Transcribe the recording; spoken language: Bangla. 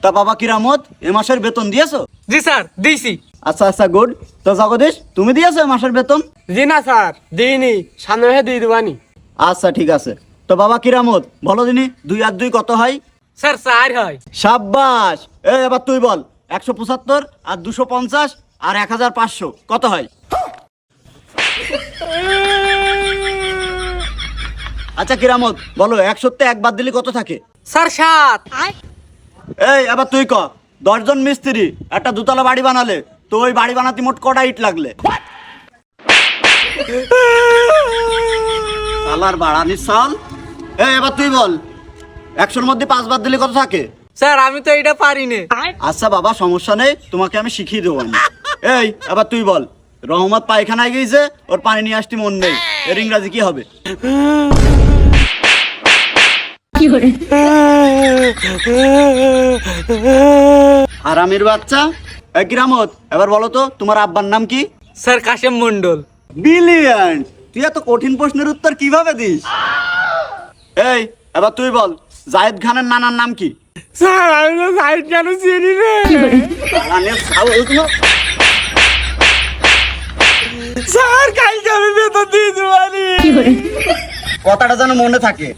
তা বাবা কিরামত এ মাসের বেতন দিয়েছো? জি স্যার দিয়েছি। আচ্ছা আচ্ছা গুড। তো জগদীশ তুমি দিয়েছো এ মাসের বেতন? জি না স্যার দিইনি, সামনে মাসে দিয়ে দেবানি। আচ্ছা ঠিক আছে। তো বাবা কিরামত বলো দিনি 2 আর 2 কত হয়? স্যার 4 হয়। সাব্বাস। এবার তুই বল 175 আর 250 আর 1500 কত হয়? আচ্ছা কিরামত বলো 100 তে 1 বাদ দিলে কত থাকে? স্যার 7। এবার তুই ক 10 জন মিস্ত্রি একটা দুতলা বাড়ি বানালে তো ওই বাড়ি বানাতে মোট কটা ইট লাগলে? সালার বাড়ানি সাল। এবার তুই বল 100-র মধ্যে 5 বাদ দিলে কত থাকে? স্যার আমি তো এটা পারি না। আচ্ছা বাবা সমস্যা নেই, তোমাকে আমি শিখিয়ে দেবো আমি। এবার তুই বল রহমত পায়খানায় গিয়েছে ওর পানি নিয়ে আসতে মন নেই, এর ইংরাজি কি হবে? আরামের বাচ্চা। কিরামত এবার বলো তো তোমার আব্বার নাম কি? স্যার কাশেম মন্ডল। ব্রিলিয়ান্ট। তুই এত কঠিন প্রশ্নের উত্তর কিভাবে দিস? এবার তুই বল জায়েদ খানের নানার নাম কি? স্যার আমি তো সাইড কেন চিনি রে। স্যার কালকে আমি বেতন দিয়ে দেবানি। কথাটা যেন মনে থাকে।